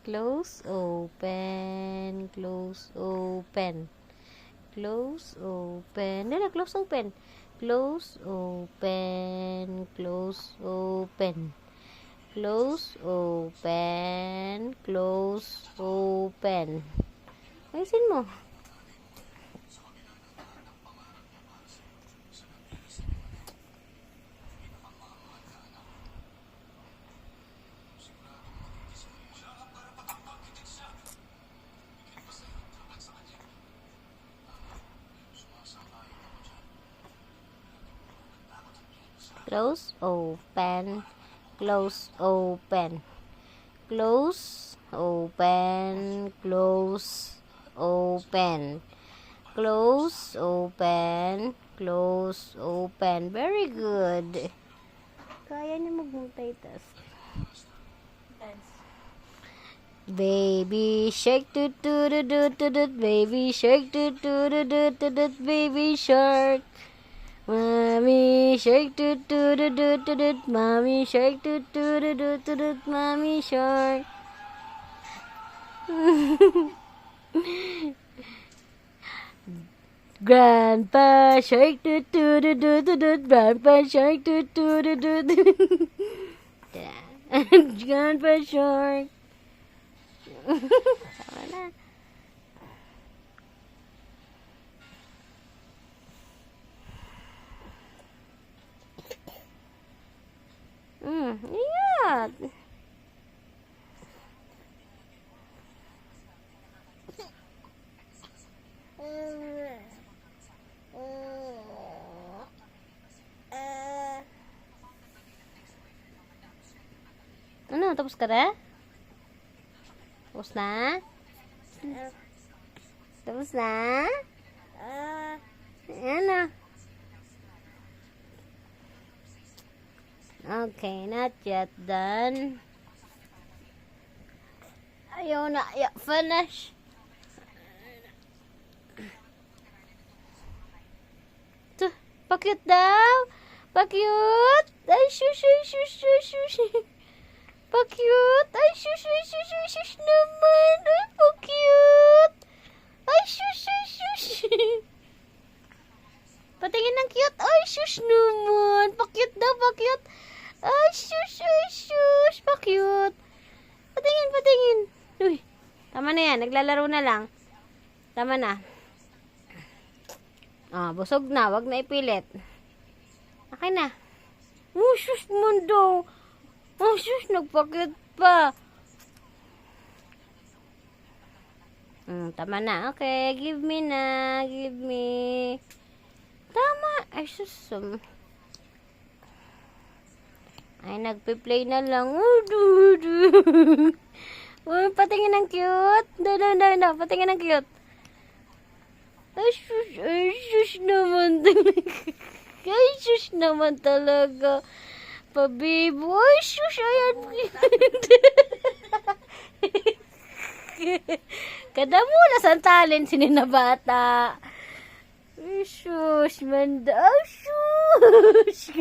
Close, open, close, open. Close, open. Dala, close, open. Close, open, close, open. Close, open, close, open. Ayusin mo. Close, open, close, open. Close, open, close, open. Close, open, close, open. Very good. Kaya niya mag-multitask. Baby shark, toot toot toot toot toot. Baby shark, toot toot toot toot toot. Baby shark. Mommy shark, toot toot toot toot toot. Mommy shark, toot toot toot toot toot. Mommy shark. Grandpa shark, toot toot toot toot toot. Grandpa shark, toot toot toot toot. Grandpa shark. Tama na. Yeah. Ano, tapos ka na? Tapos na? Tapos na? Ano? Okay, not yet done. Ayaw na. Yeah, finish. Ito, pakyut daw. Pakyut. Ay, shush, shush, shush, shush. Pakyut. Ay, shush, shush, shush, shush naman. Ay, pakyut. Ay, shush, shush, shush. Patingin ng cute. Ay, shush naman. Pakyut daw, pakyut. Ay, shush, shush, shush. Pakyut. Patingin, patingin. Uy, tama na yan. Naglalaro na lang. Tama na. Ah, busog na. Wag na ipilit. Okay na. Oh, shush mo daw. Oh, shush. Nagpakyut pa. Tama na. Okay, give me na. Give me. Tama. Ay, sus. Ay, nagpe-play na lang. Oh, patingin ng cute. No. Patingin ng cute. Ay, sus naman talaga. Ay, sus naman talaga. Pabibo. Ay, sus. Ayan. Kada mo na santalin sininabata. Ay, sus. Manda. Ay, sus.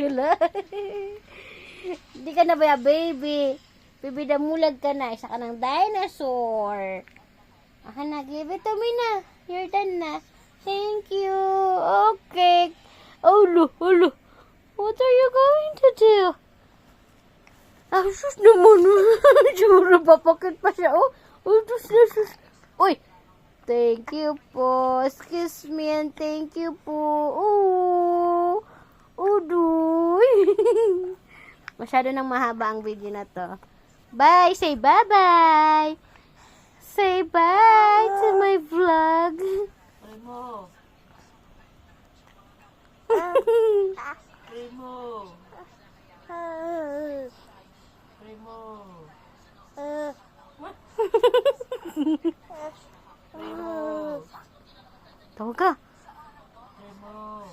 Hindi ka na ba, baby? Baby, damulag ka na. Isa ka ng dinosaur. Aha na, give it to me na. You're done na. Thank you. Okay. Oh, look. What are you going to do? Ah, sus naman. Siguro papakit pa siya. Oh, sus. Uy. Thank you po. Excuse me and thank you po. Oh. Udoy. Masyado nang mahaba ang video na to. Bye! Say bye-bye! Say bye to my vlog. Primo. Tawag ka. Primo.